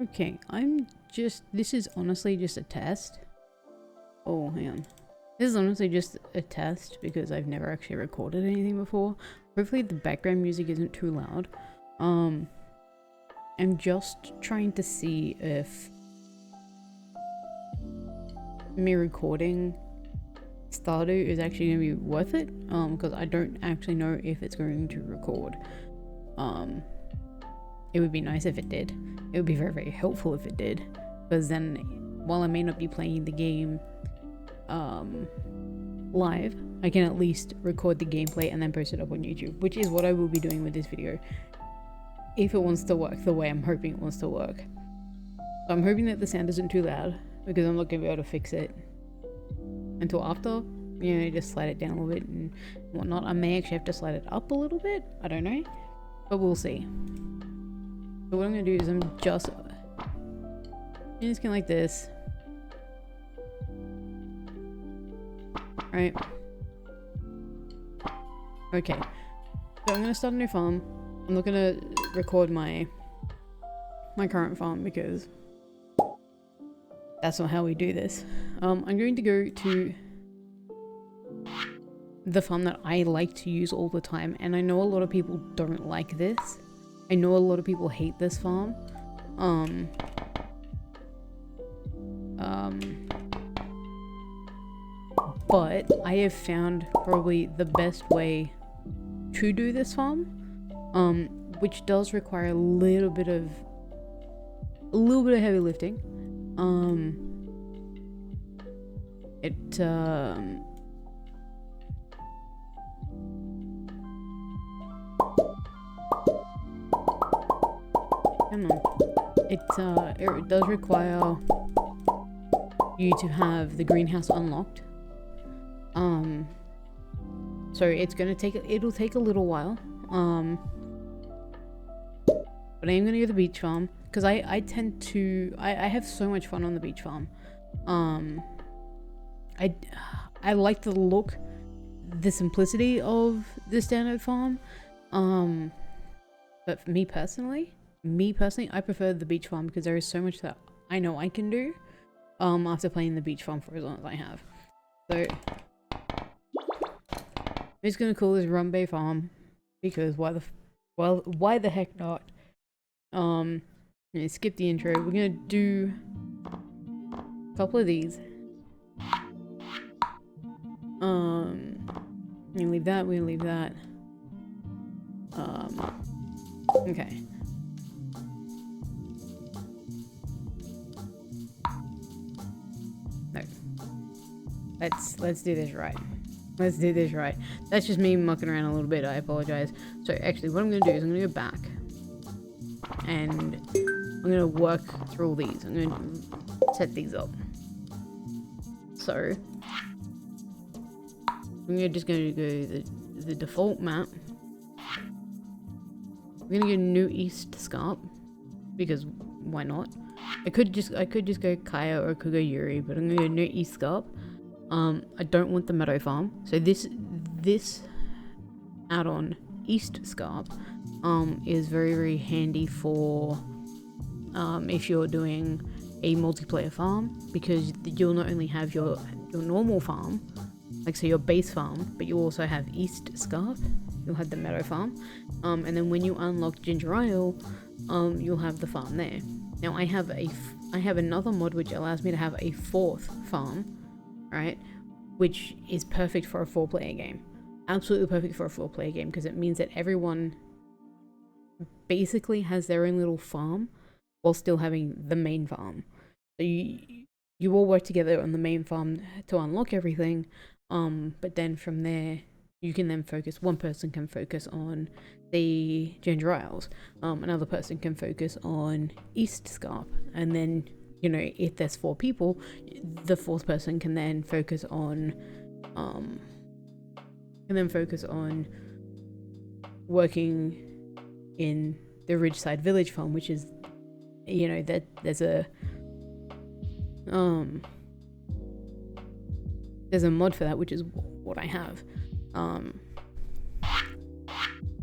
Okay, this is honestly just a test. Oh, hang on. This is honestly just a test because I've never actually recorded anything before. Hopefully the background music isn't too loud. I'm just trying to see if me recording Stardew is actually going to be worth it, because I don't actually know if it's going to record. It would be nice if it did. It would be very, very helpful if it did, because then while I may not be playing the game live, I can at least record the gameplay and then post it up on YouTube, which is what I will be doing with this video if it wants to work the way I'm hoping it wants to work. So I'm hoping that the sound isn't too loud, because I'm not going to be able to fix it until after. You know, just slide it down a little bit and whatnot. I may actually have to slide it up a little bit, I don't know, but we'll see. So what I'm going to do is I'm just going like this. Right. Okay. So I'm going to start a new farm. I'm not going to record my current farm because that's not how we do this. I'm going to go to the farm that I like to use all the time, and I know a lot of people don't like this. I know a lot of people hate this farm. But I have found probably the best way to do this farm, which does require a little bit of heavy lifting. It does require you to have the greenhouse unlocked. So it'll take a little while. But I am gonna go to the beach farm because I have so much fun on the beach farm. I like the look, the simplicity of the standard farm. But for me personally, I prefer the beach farm because there is so much that I know I can do after playing the beach farm for as long as I have. So I'm just gonna call this Rumbe Farm because why the heck not? I'm gonna skip the intro. We're gonna do a couple of these. We're gonna leave that. We're gonna leave that. Okay. No. Let's do this right. Let's do this right. That's just me mucking around a little bit. I apologize. So actually, what I'm gonna do is I'm gonna go back, and I'm gonna work through all these. I'm gonna set these up. So I'm just gonna go the default map. I'm gonna go New East Scarp because why not? I could just go Kaya or I could go Yuri, but I'm gonna go New East Scarp. I don't want the meadow farm, so this add-on East Scarp is very, very handy for if you're doing a multiplayer farm, because you'll not only have your normal farm, like so your base farm, but you also have East Scarp. You'll have the meadow farm, and then when you unlock Ginger Isle, you'll have the farm there. Now I have another mod which allows me to have a fourth farm, right, which is perfect for a 4-player game. Absolutely perfect for a 4-player game, because it means that everyone basically has their own little farm while still having the main farm. So you all work together on the main farm to unlock everything, but then from there you can then focus. One person can focus on the Ginger Isles, another person can focus on East Scarp, and then, you know, if there's 4 people, the 4th person can then focus on working in the Ridgeside Village farm, which is, you know, that there's a mod for that, which is what I have.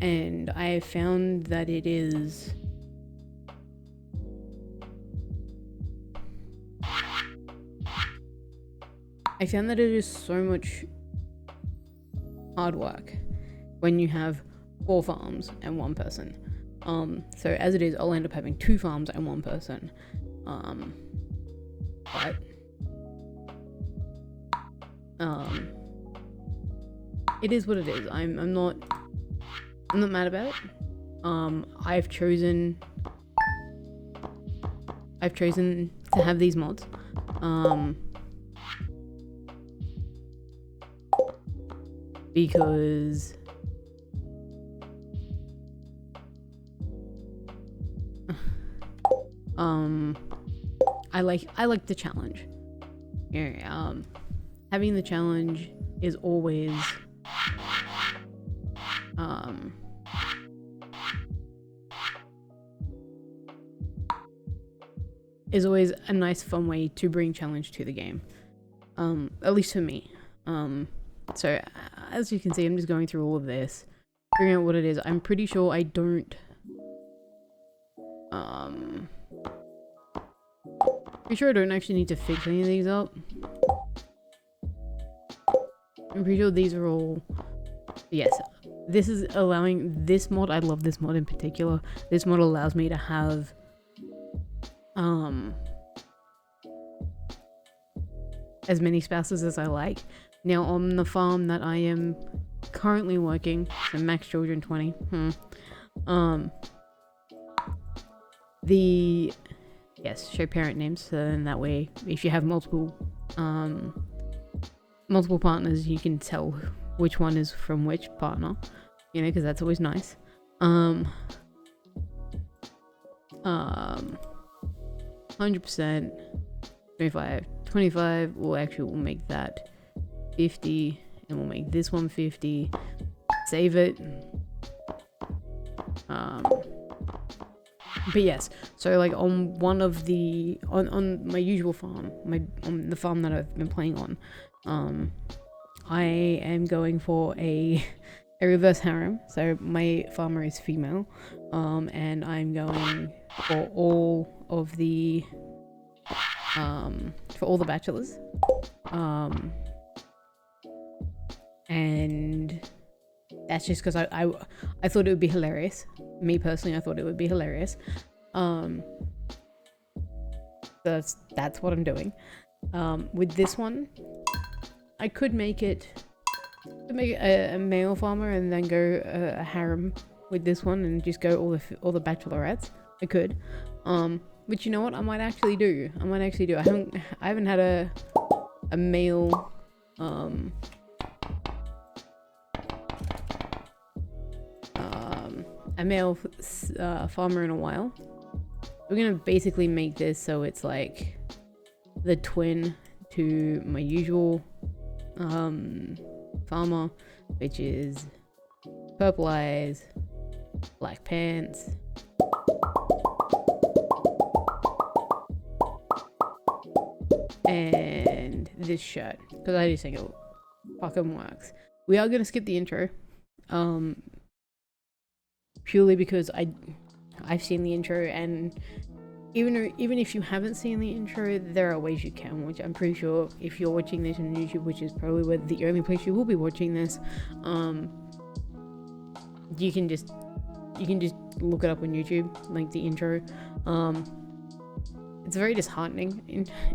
And I found that it is I found that it is so much hard work when you have 4 farms and 1 person. So as it is, I'll end up having 2 farms and 1 person. But it is what it is. I'm not mad about it. I've chosen to have these mods. Because I like the challenge. Yeah, having the challenge is always a nice fun way to bring challenge to the game. At least for me. So as you can see, I'm just going through all of this, figuring out what it is. I'm pretty sure I don't actually need to fix any of these up. I'm pretty sure these are all, yes, this is allowing this mod. I love this mod in particular. This mod allows me to have as many spouses as I like. Now on the farm that I am currently working, so max children 20. Show parent names, so then that way if you have multiple partners, you can tell which one is from which partner, you know, because that's always nice. 100%, 25, we'll make that 50, and we'll make this one 50, save it. But yes, so like on one of the on my usual farm, on the farm that I've been playing on, I am going for a reverse harem. So my farmer is female, and I'm going for all of the bachelors, and that's just because I thought it would be hilarious. Me personally, I thought it would be hilarious. That's what I'm doing. With this one, I could make it a male farmer and then go a harem with this one and just go all the bachelorettes. I could, but you know what? I might actually do. I haven't had a male farmer in a while. We're gonna basically make this so it's like the twin to my usual farmer, which is purple eyes, black pants, and this shirt, because I just think it fucking works. We are gonna skip the intro, purely because I've seen the intro, and even if you haven't seen the intro, there are ways you can, which I'm pretty sure if you're watching this on YouTube, which is probably the only place you will be watching this, you can just look it up on YouTube, like the intro. It's a very disheartening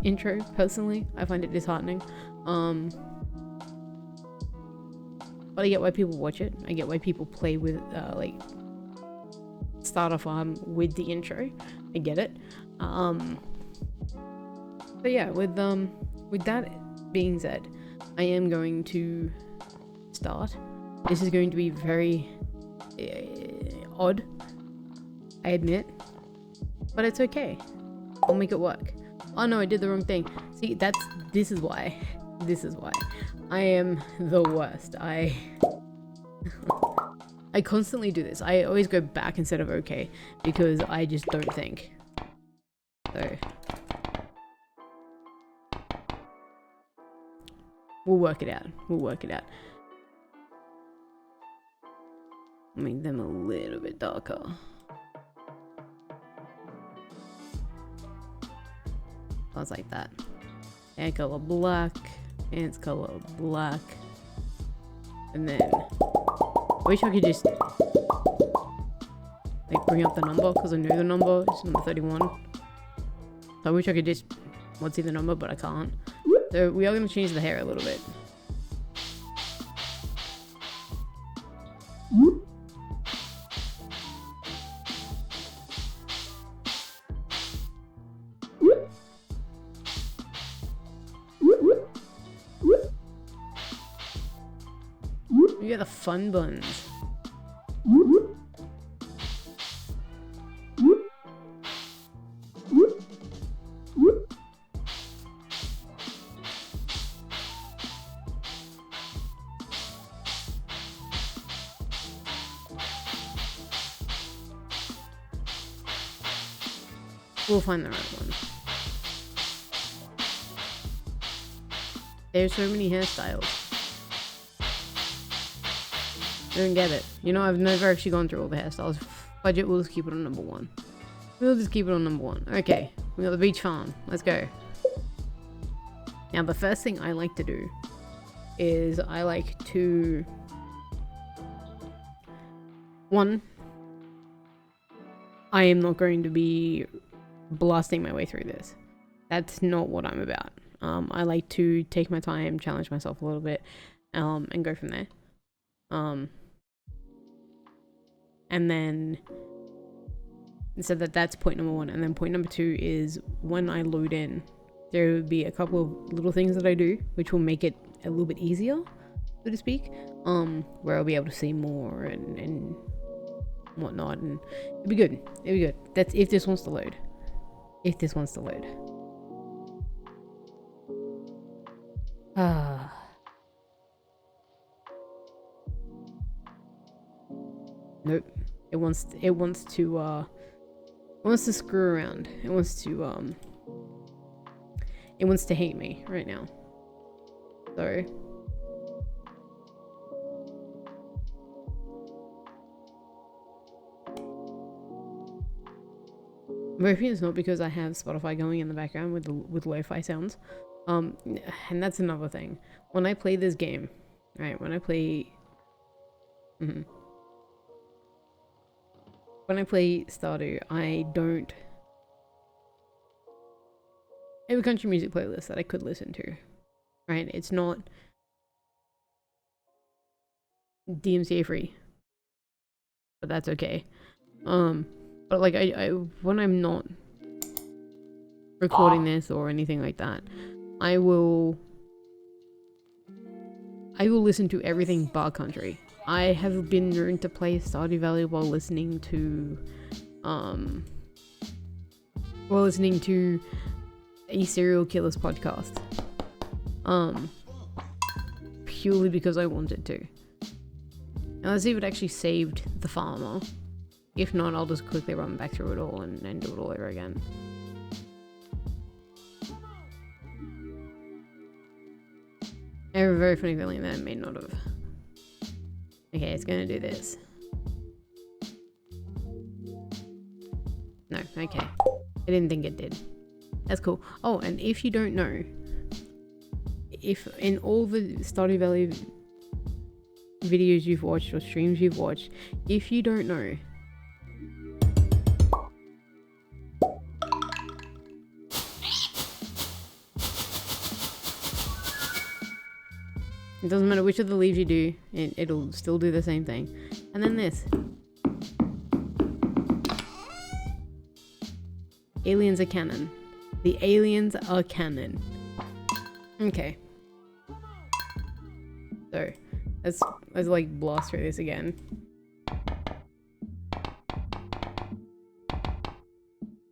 intro, personally. I find it disheartening. But I get why people watch it. I get why people play with like start a farm with the intro. I get it. But yeah, with that being said, I am going to start. This is going to be very odd, I admit, but it's okay. I'll make it work. Oh no, I did the wrong thing. See, this is why I am the worst. I constantly do this. I always go back instead of okay, because I just don't think. So we'll work it out. Make them a little bit darker. I was like that. Hair color black. Pants color black. And then I wish I could just like bring up the number because I know the number. It's number 31. So I wish I could just see the number, but I can't. So we are going to change the hair a little bit. We got the fun buns. We'll find the right one. There's so many hairstyles. I don't get it. You know, I've never actually gone through all the hairstyles. Budget, we'll just keep it on number 1. We'll just keep it on number 1. Okay, we got the beach farm. Let's go. Now, the first thing I like to do is I like to... One, I am not going to be blasting my way through this. That's not what I'm about. I like to take my time, challenge myself a little bit, and go from there. And then so that's point number 1, and then point number 2 is when I load in, there will be a couple of little things that I do which will make it a little bit easier, so to speak, where I'll be able to see more and whatnot, and it'll be good. That's if this wants to load. Nope. It wants to screw around. It wants to hate me right now. Sorry. I'm hoping it's not because I have Spotify going in the background with lo-fi sounds. And that's another thing. When I play this game, right? When I play Stardew, I have a country music playlist that I could listen to, right? It's not DMCA free, but that's okay. But like I when I'm not recording this or anything like that, I will listen to everything bar country. I have been known to play Stardew Valley while listening to a serial killers podcast. Purely because I wanted to. And let's see if it actually saved the farmer. If not, I'll just quickly run back through it all and do it all over again. I have a very funny feeling that it may not have. Okay, it's gonna do this. No, okay. I didn't think it did. That's cool. Oh, and if you don't know, if in all the Stardew Valley videos you've watched or streams you've watched, if you don't know, it doesn't matter which of the leaves you do, it'll still do the same thing. And then this. Aliens are canon. The aliens are canon. Okay. So, let's like blast through this again.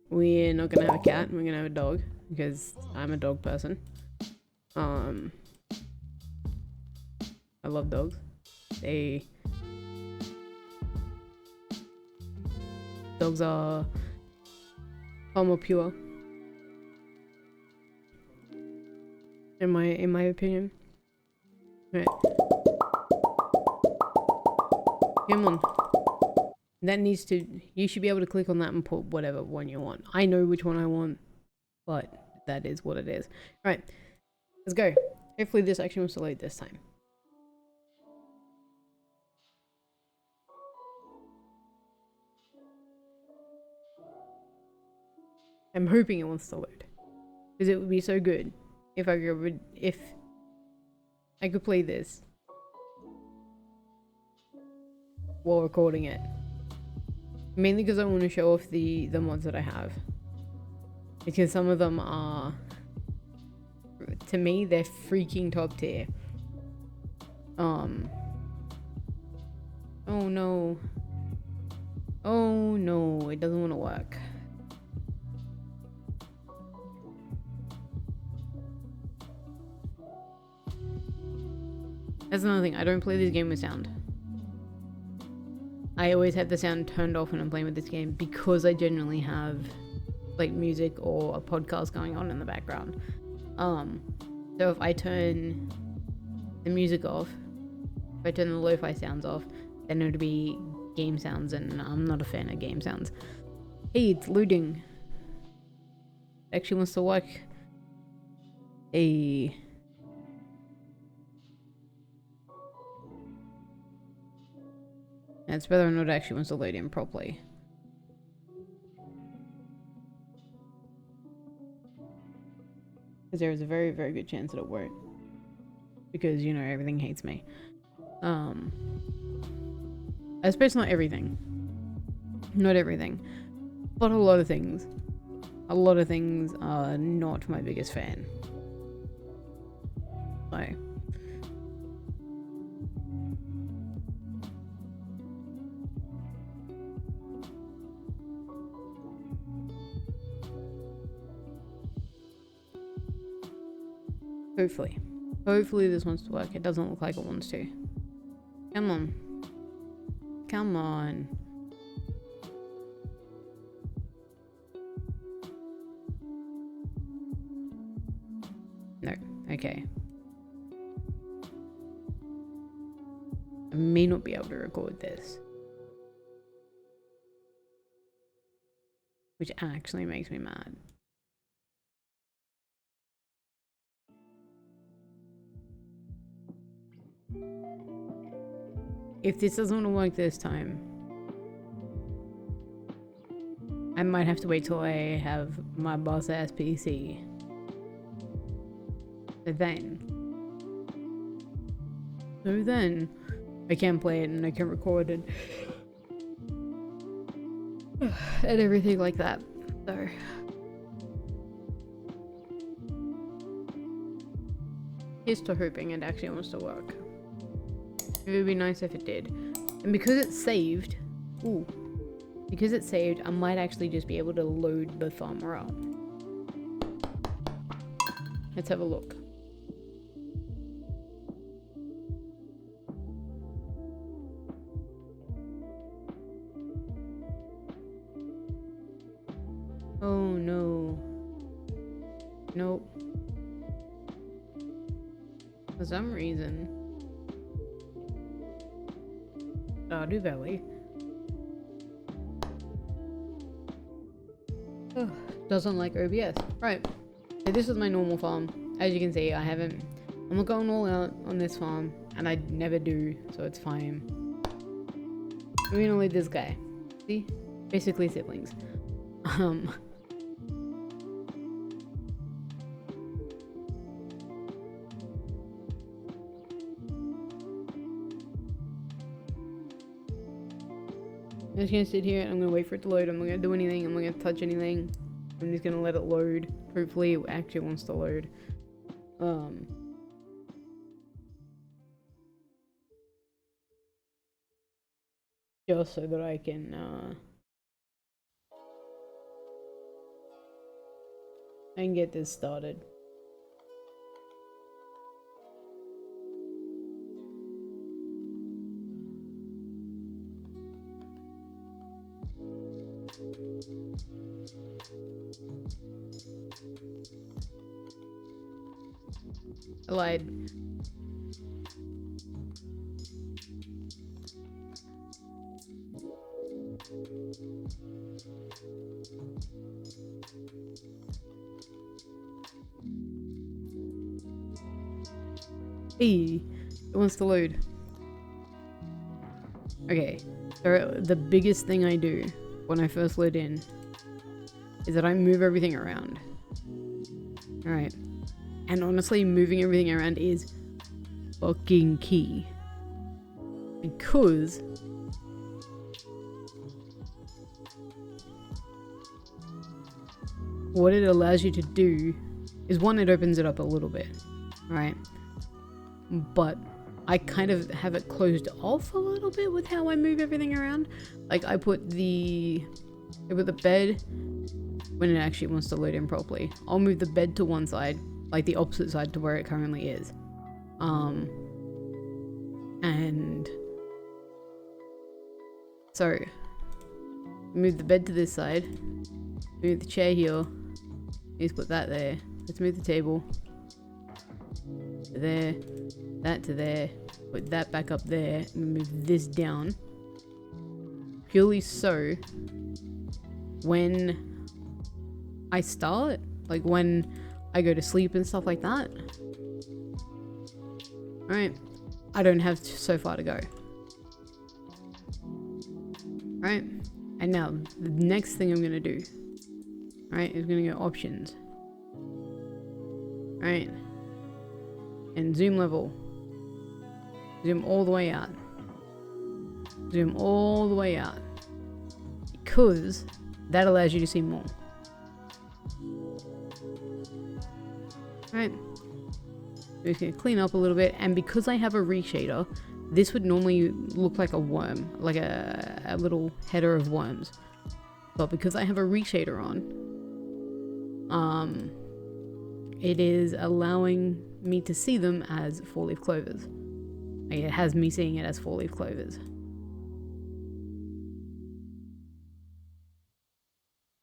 We're not gonna have a cat, we're gonna have a dog, because I'm a dog person. I love dogs. Dogs are far more pure, in my opinion. Right. Come on. You should be able to click on that and put whatever one you want. I know which one I want, but that is what it is. Right, let's go. Hopefully this actually wants to load this time. I'm hoping it wants to load. Because it would be so good if I could play this while recording it. Mainly because I want to show off the mods that I have. Because some of them are, to me, they're freaking top tier. Oh no. Oh no, it doesn't want to work. That's another thing, I don't play this game with sound. I always have the sound turned off when I'm playing with this game because I generally have like music or a podcast going on in the background. So if I turn the music off, if I turn the lo-fi sounds off, then it would be game sounds, and I'm not a fan of game sounds. Hey, it's loading. It actually wants to work. Hey. It's whether or not it actually wants to load in properly. Because there is a very, very good chance that it won't. Because, you know, everything hates me. I suppose not everything. Not everything. But a lot of things. A lot of things are not my biggest fan. So. Hopefully. Hopefully this wants to work. It doesn't look like it wants to. Come on. Come on. No. Okay. I may not be able to record this. Which actually makes me mad. If this doesn't want to work this time, I might have to wait till I have my boss ass PC. So then I can play it and I can record it and everything like that. So here's to hoping it actually wants to work. It would be nice if it did. And because it's saved, because it's saved, I might actually just be able to load the farmer up. Let's have a look. Oh no. Nope. For some reason, Stardew Valley doesn't like OBS. Right. So this is my normal farm. As you can see, I'm not going all out on this farm, and I never do, so it's fine. We're gonna leave this guy. See? Basically siblings. I'm just gonna sit here and I'm gonna wait for it to load. I'm not gonna do anything. I'm not gonna touch anything. I'm just gonna let it load. Hopefully it actually wants to load. Just so that I can get this started. I lied. Hey, it wants to load. Okay, so the biggest thing I do when I first load in is that I move everything around. Alright. And honestly, moving everything around is fucking key. Because what it allows you to do is, one, it opens it up a little bit, right? But I kind of have it closed off a little bit with how I move everything around. Like I put the bed when it actually wants to load in properly. I'll move the bed to one side, like the opposite side to where it currently is. And so move the bed to this side, move the chair here, let's put that there, let's move the table to there, that to there, put that back up there, and move this down. Purely so when I start, like when I go to sleep and stuff like that, right, I don't have so far to go. Right, and now the next thing I'm gonna do, right, is gonna go options, right, and zoom level, zoom all the way out, zoom all the way out, because that allows you to see more. Right, we're just gonna clean up a little bit, and because I have a reshader, this would normally look like a worm, like a little header of worms. But because I have a reshader on, it is allowing me to see them as 4-leaf clovers. Like it has me seeing it as 4-leaf clovers.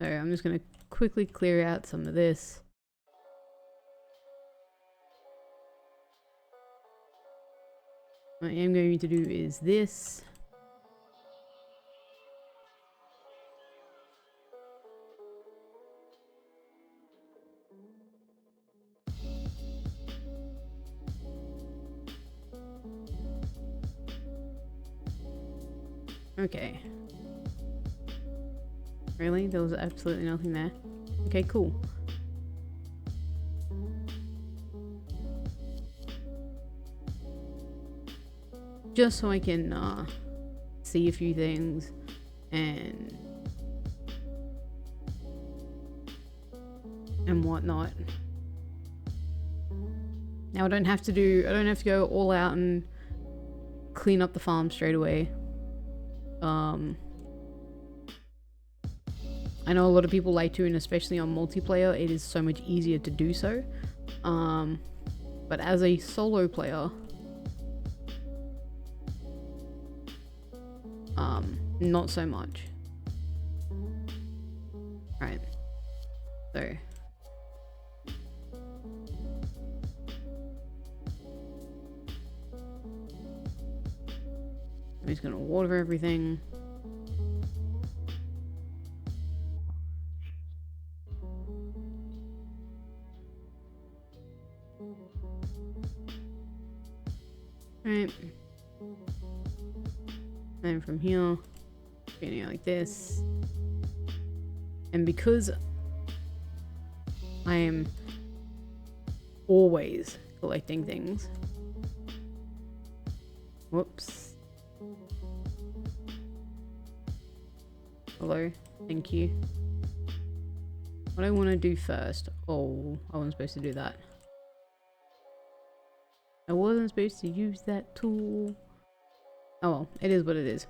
So I'm just going to quickly clear out some of this. What I am going to do is this. Okay. Really? There was absolutely nothing there? Okay, cool. Just so I can see a few things and whatnot. Now I don't have to go all out and clean up the farm straight away. I know a lot of people like to, and especially on multiplayer, it is so much easier to do so. But as a solo player, not so much. Right. So I'm just gonna water everything. Right. And from here, getting like this. And because I am always collecting things. Whoops. Hello, thank you. What I want to do first. Oh, I wasn't supposed to do that. I wasn't supposed to use that tool. Oh well, it is what it is.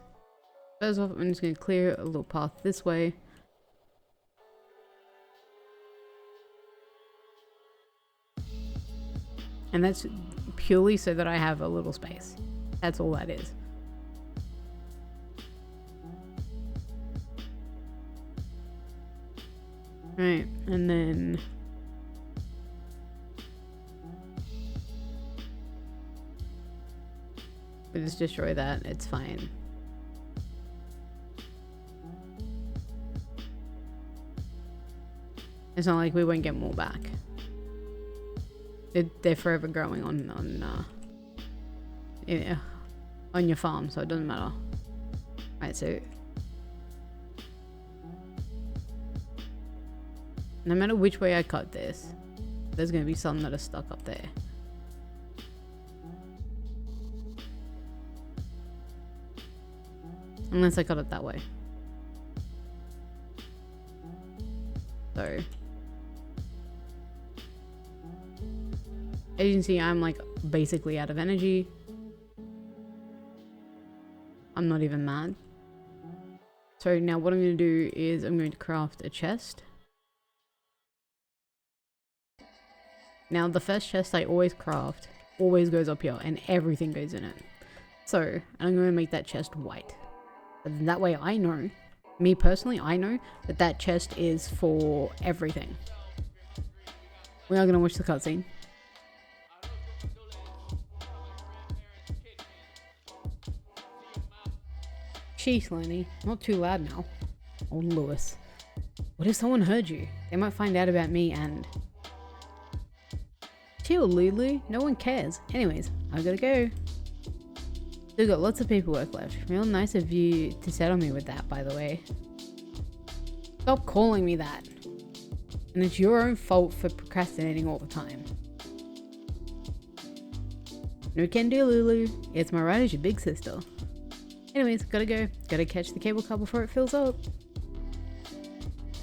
First off, I'm just going to clear a little path this way. And that's purely so that I have a little space. That's all that is. Right, and then we just destroy that, it's fine. It's not like we won't get more back. They're forever growing on on your farm, so it doesn't matter. Right, so no matter which way I cut this, there's going to be some that are stuck up there. Unless I cut it that way. So, as you can see, I'm like basically out of energy. I'm not even mad. So now what I'm going to do is I'm going to craft a chest. Now the first chest I always craft always goes up here and everything goes in it. So I'm going to make that chest white. And that way I know, me personally, I know that that chest is for everything. We are going to watch the cutscene. Sheesh, Lenny. Not too loud now. Oh, Lewis. What if someone heard you? They might find out about me and... Chill, Lulu. No one cares. Anyways, I gotta go. Still got lots of paperwork left. Real nice of you to settle me with that, by the way. Stop calling me that. And it's your own fault for procrastinating all the time. No can do, Lulu. It's my right as your big sister. Anyways, gotta go. Gotta catch the cable car before it fills up.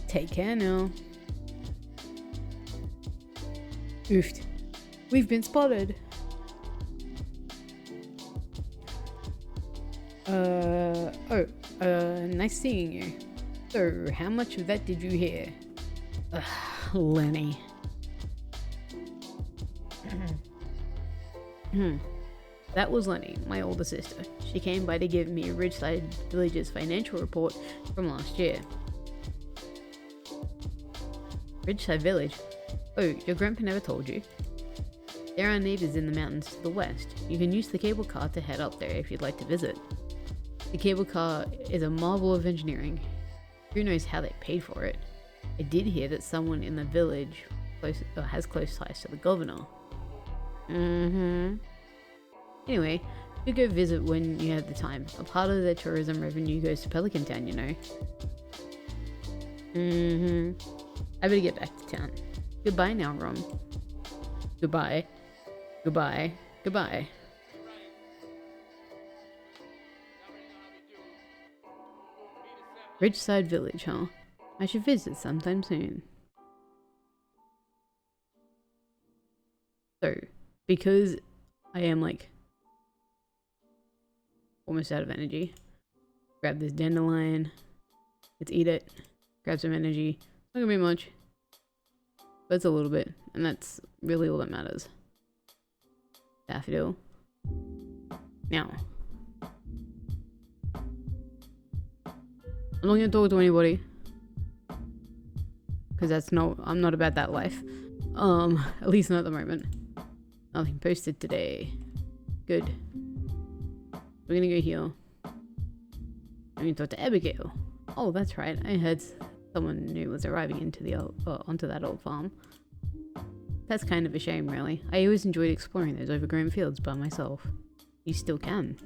Take care now. Oofed. We've been spotted. Nice seeing you. So, how much of that did you hear? Ugh, Lenny. That was Lenny, my older sister. She came by to give me Ridgeside Village's financial report from last year. Ridgeside Village? Oh, your grandpa never told you? There are neighbors in the mountains to the west. You can use the cable car to head up there if you'd like to visit. The cable car is a marvel of engineering. Who knows how they paid for it? I did hear that someone in the village has close ties to the governor. Anyway, you go visit when you have the time. A part of the tourism revenue goes to Pelican Town, you know. I better get back to town. Goodbye now, Rom. Goodbye. Goodbye. Goodbye. Ridgeside Village, huh? I should visit sometime soon. So, because I am like almost out of energy, grab this dandelion, let's eat it, grab some energy. Not gonna be much, but it's a little bit, and that's really all that matters. Daffodil. Now, I'm not gonna talk to anybody, because I'm not about that life. At least not at the moment. Nothing posted today. Good. We're gonna go here. I'm gonna talk to Abigail. Oh, that's right. I heard someone new was arriving into the onto that old farm. That's kind of a shame, really. I always enjoyed exploring those overgrown fields by myself. You still can.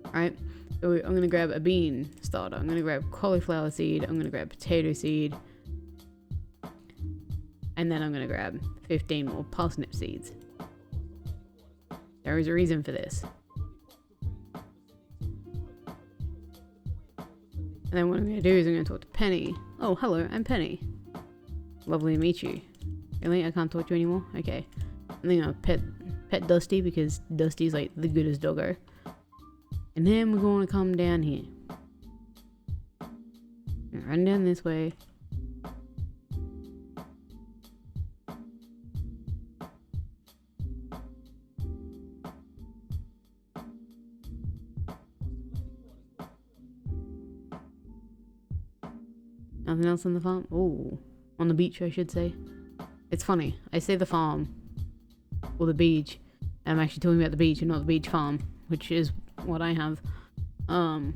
Alright, so I'm gonna grab a bean starter. I'm gonna grab cauliflower seed. I'm gonna grab potato seed. And then I'm gonna grab 15 more parsnip seeds. There is a reason for this. And then what I'm going to do is I'm going to talk to Penny. Oh, hello, I'm Penny. Lovely to meet you. Really? I can't talk to you anymore? Okay. I'm going to pet Dusty because Dusty's like the goodest doggo. And then we're going to come down here. Run down this way. Nothing else on the farm? Oh, on the beach, I should say. It's funny. I say the farm or the beach. I'm actually talking about the beach and not the beach farm, which is what I have. Then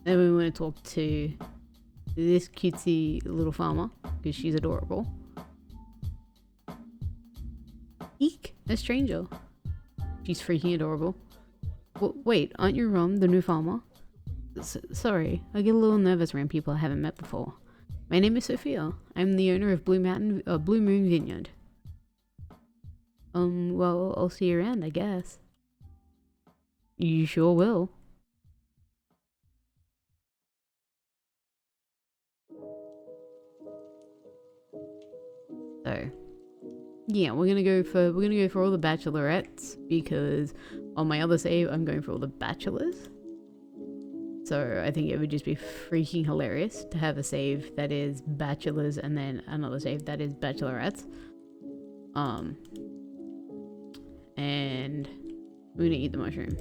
we want to talk to this cutesy little farmer because she's adorable. Eek, a stranger. She's freaking adorable. Wait, aren't you Rom, the new farmer? Sorry, I get a little nervous around people I haven't met before. My name is Sophia. I'm the owner of Blue Moon Vineyard. Well, I'll see you around, I guess. You sure will. So, yeah, we're gonna go for all the bachelorettes because on my other save I'm going for all the bachelors. So I think it would just be freaking hilarious to have a save that is bachelors and then another save that is bachelorettes. And we're gonna eat the mushroom.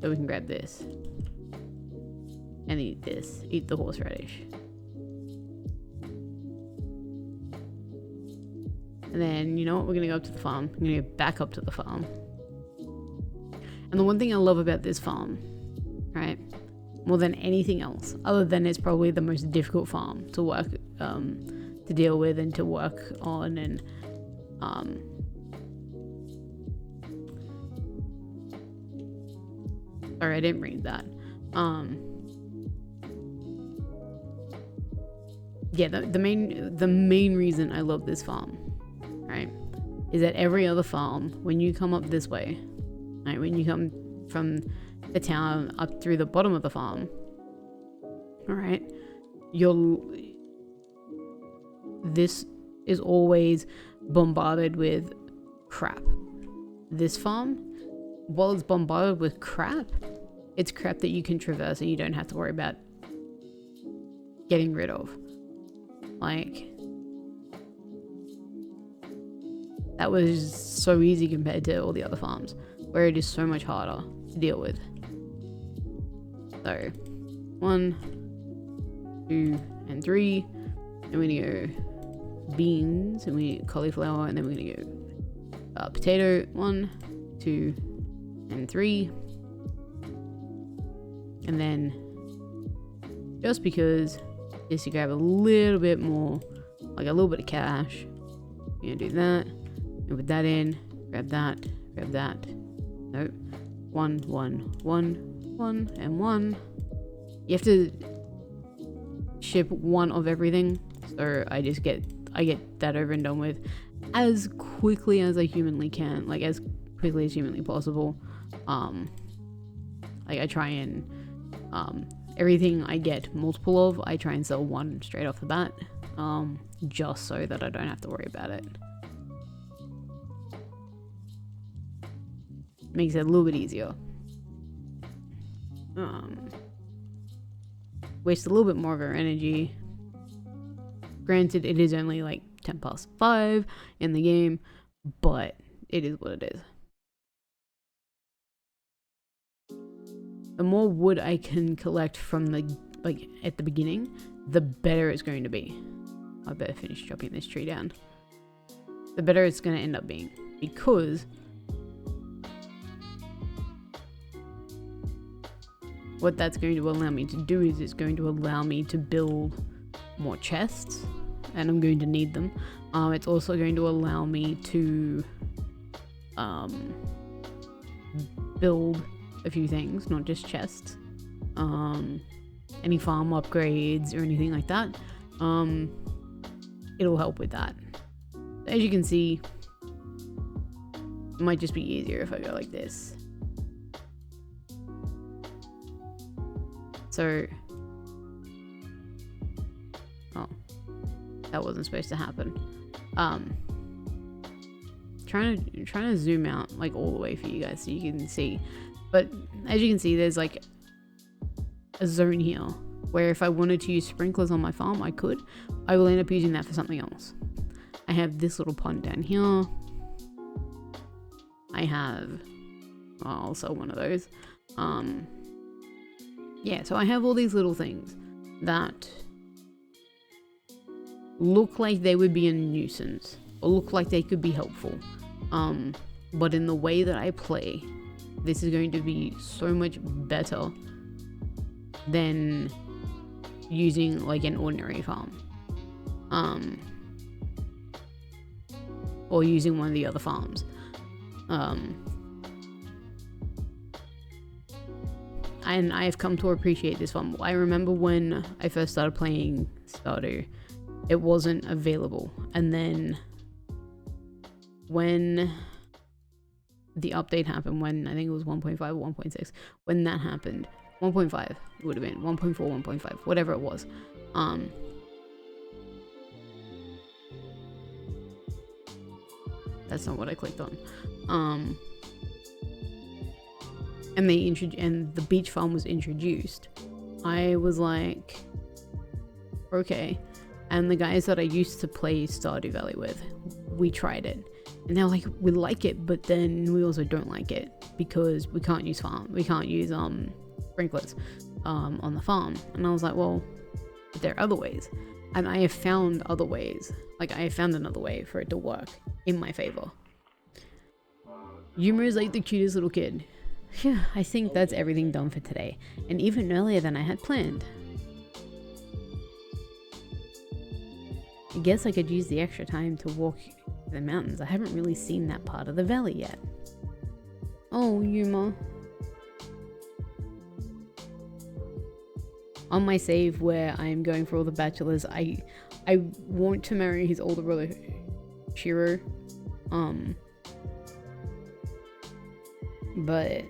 So we can grab this. And eat this. Eat the horseradish. And then, you know what? We're gonna go up to the farm. We're gonna go back up to the farm. And the one thing I love about this farm, right, more than anything else, other than it's probably the most difficult farm to work, to deal with and to work on, and sorry, I didn't read that. Yeah, the main reason I love this farm, right, is that every other farm, when you come up this way, right, when you come from the town up through the bottom of the farm, all right, this is always bombarded with crap. This farm, while it's bombarded with crap, it's crap that you can traverse and you don't have to worry about getting rid of. Like, that was so easy compared to all the other farms, where it is so much harder to deal with. So, 1, 2, and 3, and we're gonna go beans, and we cauliflower, and then we're gonna go potato. 1, 2, and 3, and then just because, just to grab a little bit more, like a little bit of cash, you're gonna do that, and put that in, grab that, nope, 1, 1, 1, 1, and 1. You have to ship 1 of everything, so I get that over and done with as quickly as I humanly can, like as quickly as humanly possible. Like I try and everything I get multiple of, I try and sell 1 straight off the bat, just so that I don't have to worry about it. Makes it a little bit easier. Waste a little bit more of our energy. Granted, it is only like 5 in the game, but it is what it is. The more wood I can collect from at the beginning, the better it's going to be. I better finish chopping this tree down. The better it's going to end up being, because what that's going to allow me to do is it's going to allow me to build more chests, and I'm going to need them. It's also going to allow me to build a few things, not just chests. Any farm upgrades or anything like that. It'll help with that. As you can see, it might just be easier if I go like this. So, oh, that wasn't supposed to happen. Trying to zoom out like all the way for you guys so you can see. But as you can see, there's like a zone here where if I wanted to use sprinklers on my farm, I could. I will end up using that for something else. I have this little pond down here. I have, well, I'll sell one of those. Yeah, so I have all these little things that look like they would be a nuisance or look like they could be helpful. But in the way that I play, this is going to be so much better than using like an ordinary farm. Or using one of the other farms. And I've come to appreciate this farm. I remember when I first started playing Stardew, it wasn't available, and then when the update happened, when I think it was 1.5 or 1.6, when that happened, 1.5, it would have been 1.4, 1.5, whatever it was. That's not what I clicked on. And the beach farm was introduced. I was like, okay. And the guys that I used to play Stardew Valley with, we tried it, and they're like, we like it, but then we also don't like it because we can't use sprinklers on the farm. And I was like, well, there are other ways, and I have found other ways. Like, I have found another way for it to work in my favor. Yuma is like the cutest little kid. Phew, I think that's everything done for today, and even earlier than I had planned. I guess I could use the extra time to walk the mountains. I haven't really seen that part of the valley yet. Oh, Yuma. On my save where I'm going for all the bachelors, I want to marry his older brother, Shiro. But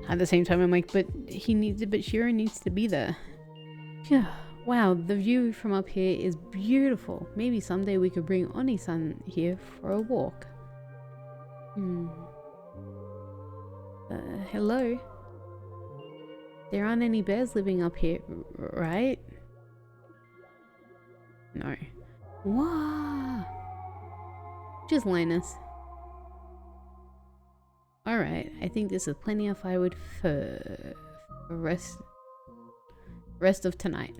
at the same time, I'm like, but Shiro needs to be there. Yeah. Wow, the view from up here is beautiful. Maybe someday we could bring Oni-san here for a walk. Hello? There aren't any bears living up here, right? No. Wow! Just Linus. Alright, I think this is plenty of firewood for rest of tonight.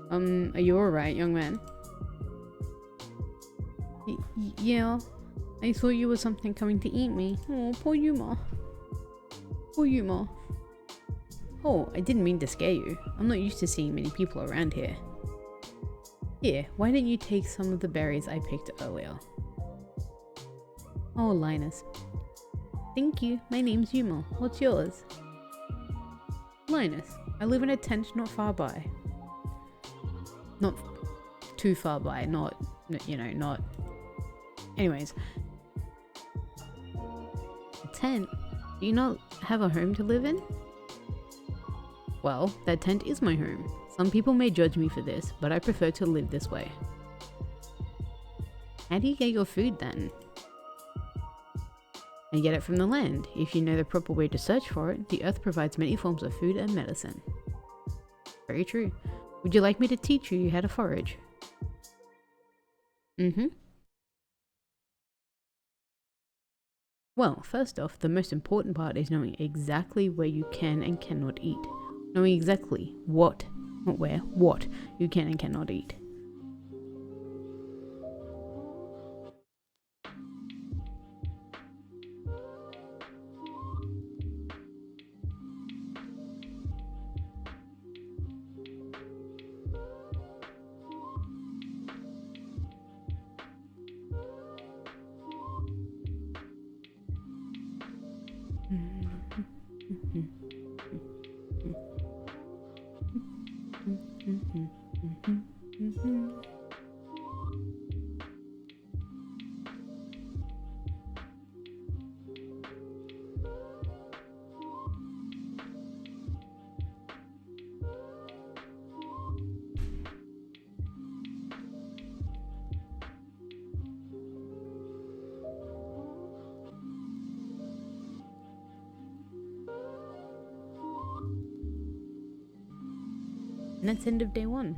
Are you alright, young man? Yeah, I thought you were something coming to eat me. Oh, poor Yuma. Poor Yuma. Oh, I didn't mean to scare you. I'm not used to seeing many people around here. Here, why don't you take some of the berries I picked earlier? Oh, Linus. Thank you. My name's Yuma. What's yours? Linus. I live in a tent not far by. Not too far by, not, you know, not... Anyways. A tent? Do you not have a home to live in? Well, that tent is my home. Some people may judge me for this, but I prefer to live this way. How do you get your food then? I get it from the land. If you know the proper way to search for it, the earth provides many forms of food and medicine. Very true. Would you like me to teach you how to forage? Well, first off, the most important part is knowing exactly where you can and cannot eat. Knowing exactly what, not where, what you can and cannot eat. And that's the end of day one.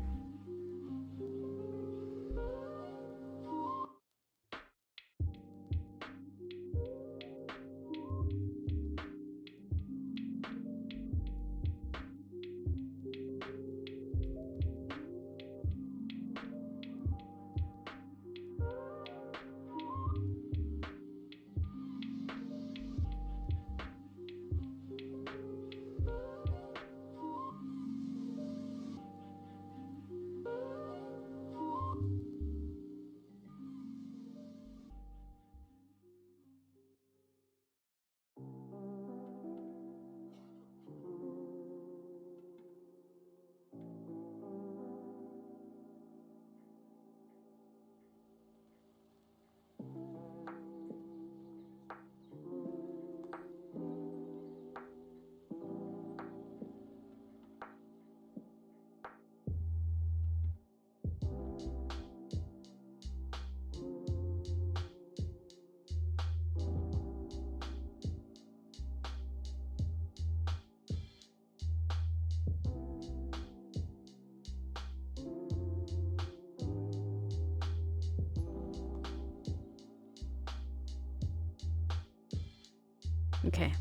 Okay.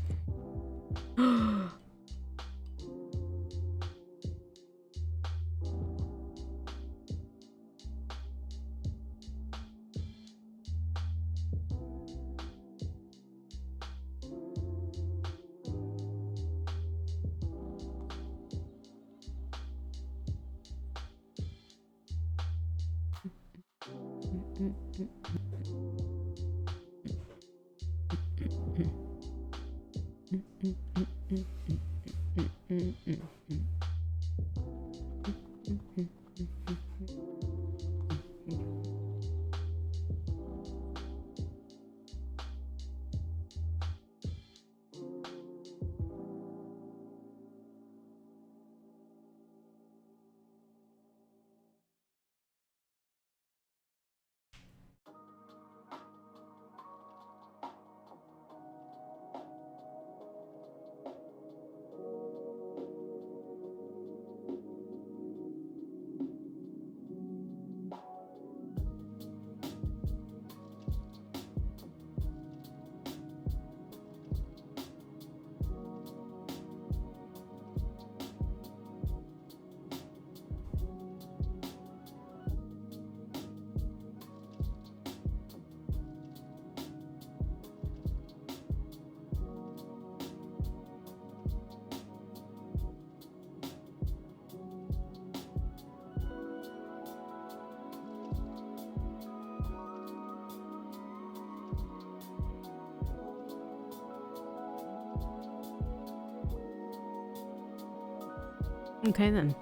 Okay then.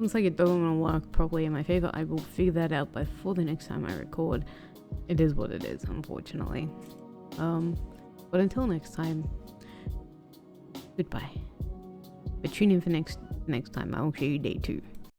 Looks like it doesn't want to work properly in my favor. I will figure that out before the next time I record. It is what it is, unfortunately. But until next time, goodbye. But tune in for next time. I will show you day 2.